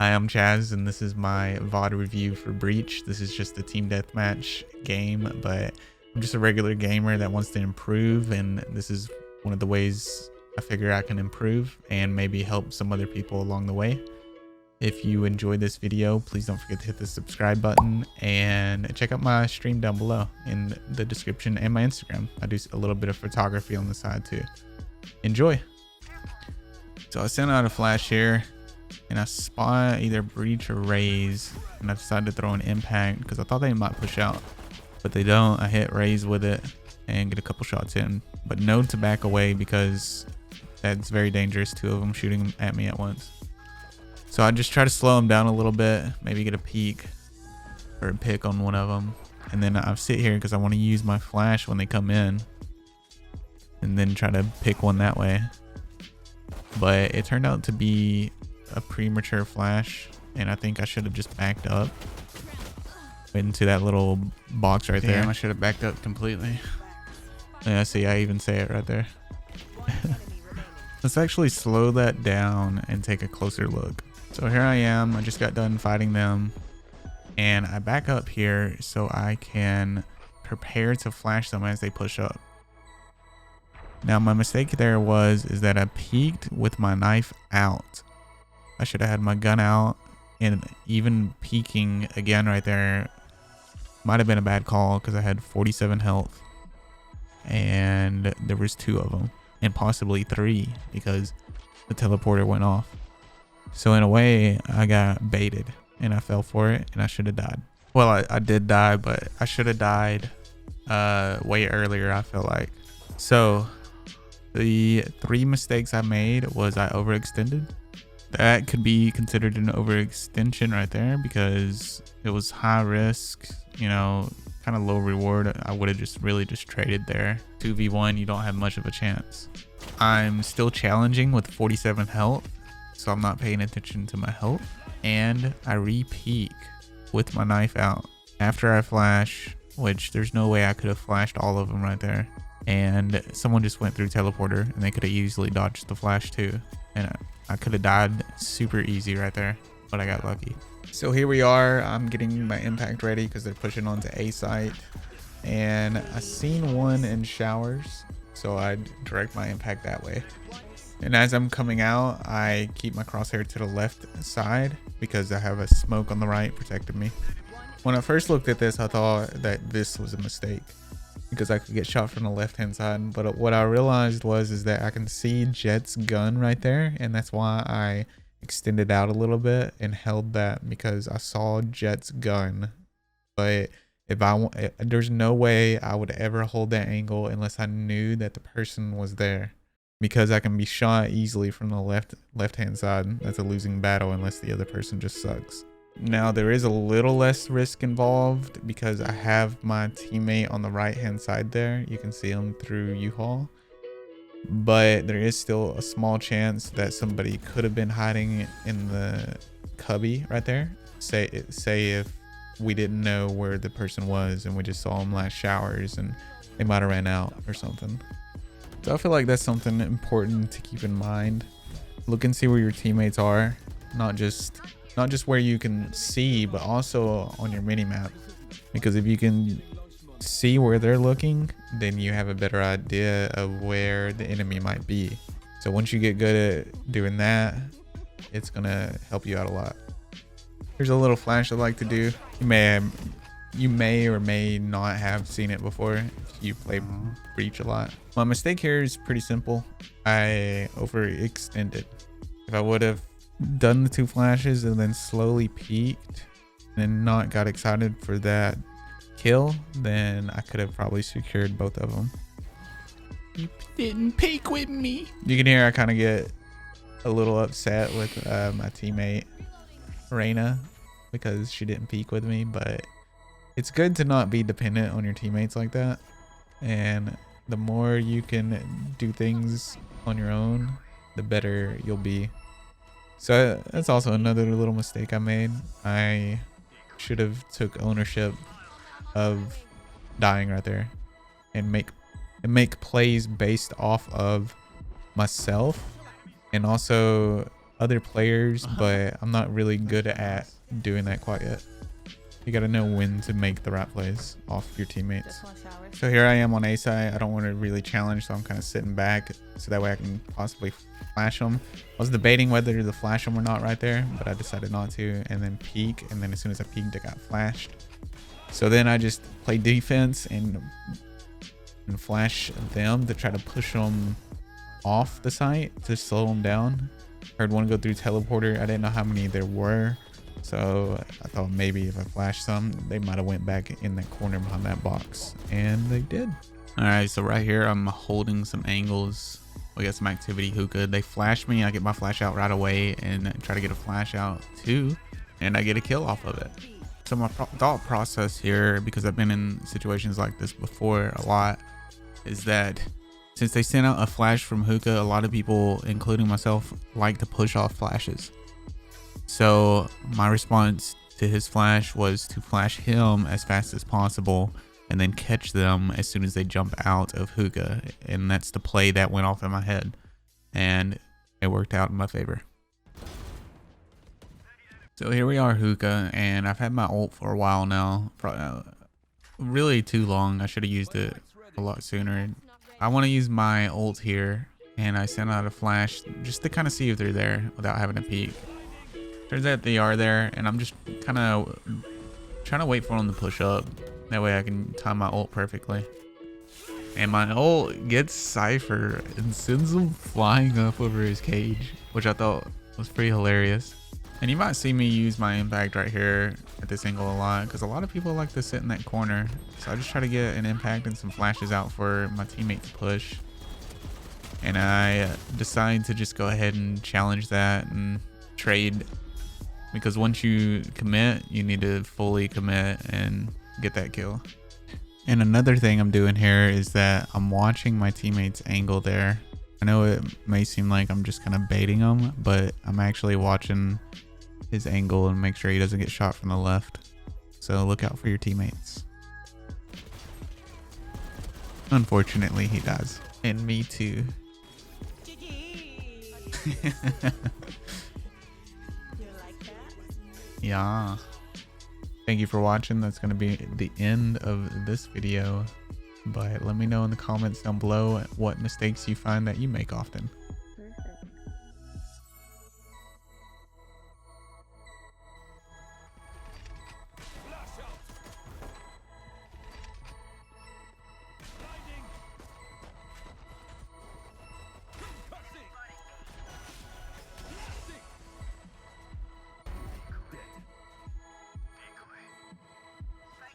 Hi, I'm Chaz, and this is my VOD review for Breach. This is just a team deathmatch game, but I'm just a regular gamer that wants to improve, and this is one of the ways I figure I can improve and maybe help some other people along the way. If you enjoyed this video, please don't forget to hit the subscribe button and check out my stream down below in the description and my Instagram. I do a little bit of photography on the side too. Enjoy. So I sent out a flash here, and I spot either Breach or Raze, and I decided to throw an impact because I thought they might push out, but they don't. I hit Raze with it and get a couple shots in, but know to back away because that's very dangerous. Two of them shooting at me at once. So I just try to slow them down a little bit, maybe get a peek or a pick on one of them, and then I sit here because I want to use my flash when they come in and then try to pick one that way. But it turned out to be a premature flash, and I think I should have just backed up into that little box right there. I should have backed up completely. Yeah, see, I even say it right there. Let's actually slow that down and take a closer look. So here I am. I just got done fighting them, and I back up here so I can prepare to flash them as they push up. Now my mistake there is that I peeked with my knife out. I should have had my gun out, and even peeking again right there might have been a bad call because I had 47 health and there was two of them, and possibly three because the teleporter went off. So in a way I got baited and I fell for it, and I should have died. Well, I did die, but I should have died way earlier, I feel like. So the three mistakes I made was I overextended. That could be considered an overextension right there because it was high risk, you know, kind of low reward. I would have just traded there. 2v1, you don't have much of a chance. I'm still challenging with 47 health, so I'm not paying attention to my health. And I re-peek with my knife out after I flash, which there's no way I could have flashed all of them right there. And someone just went through teleporter, and they could have easily dodged the flash too. And I could have died super easy right there, but I got lucky. So here we are. I'm getting my impact ready because they're pushing onto A site, and I seen one in showers, so I direct my impact that way. And as I'm coming out, I keep my crosshair to the left side because I have a smoke on the right protecting me. When I first looked at this, I thought that this was a mistake because I could get shot from the left hand side, but what I realized is that I can see Jet's gun right there, and that's why I extended out a little bit and held that, because I saw Jet's gun. But there's no way I would ever hold that angle unless I knew that the person was there, because I can be shot easily from the left hand side. That's a losing battle unless the other person just sucks. Now there is a little less risk involved because I have my teammate on the right hand side there. You can see him through U-Haul, but there is still a small chance that somebody could have been hiding in the cubby right there. Say if we didn't know where the person was and we just saw him last showers and they might have ran out or something. So I feel like that's something important to keep in mind. Look and see where your teammates are, not just where you can see, but also on your mini map, because if you can see where they're looking, then you have a better idea of where the enemy might be. So once you get good at doing that, it's gonna help you out a lot. Here's a little flash I like to do. You may or may not have seen it before if you play Breach a lot. My mistake here is pretty simple. I overextended. If I would have done the two flashes and then slowly peeked and not got excited for that kill, then I could have probably secured both of them. You didn't peek with me. You can hear I kind of get a little upset with my teammate Reina because she didn't peek with me, but it's good to not be dependent on your teammates like that, and the more you can do things on your own, the better you'll be. So that's also another little mistake I made. I should have took ownership of dying right there and make plays based off of myself, and also other players, but I'm not really good at doing that quite yet. You gotta know when to make the right plays off your teammates. So here I am on A side. I don't want to really challenge, so I'm kind of sitting back so that way I can possibly flash them. I was debating whether to flash them or not right there, but I decided not to, and then peek, and then as soon as I peeked, I got flashed. So then I just play defense and flash them to try to push them off the site to slow them down. Heard one go through teleporter. I didn't know how many there were, so I thought maybe if I flashed some, they might have went back in that corner behind that box, and they did. All right, so right here I'm holding some angles. We got some activity hookah. They flash me. I get my flash out right away and try to get a flash out too, and I get a kill off of it. So my thought process here, because I've been in situations like this before a lot, is that since they sent out a flash from hookah, a lot of people, including myself, like to push off flashes. So my response to his flash was to flash him as fast as possible and then catch them as soon as they jump out of hookah. And that's the play that went off in my head, and it worked out in my favor. So here we are, hookah, and I've had my ult for a while now, really too long. I should have used it a lot sooner. I want to use my ult here, and I sent out a flash just to kind of see if they're there without having to peek. Turns out they are there, and I'm just kind of trying to wait for them to push up. That way I can time my ult perfectly. And my ult gets Cypher and sends him flying up over his cage, which I thought was pretty hilarious. And you might see me use my impact right here at this angle a lot, because a lot of people like to sit in that corner. So I just try to get an impact and some flashes out for my teammate to push. And I decide to just go ahead and challenge that and trade, because once you commit, you need to fully commit and get that kill. And another thing I'm doing here is that I'm watching my teammates angle there. I know it may seem like I'm just kind of baiting him, but I'm actually watching his angle and make sure he doesn't get shot from the left. So look out for your teammates. Unfortunately, he does. And me too. Yeah. Thank you for watching. That's going to be the end of this video. But let me know in the comments down below what mistakes you find that you make often.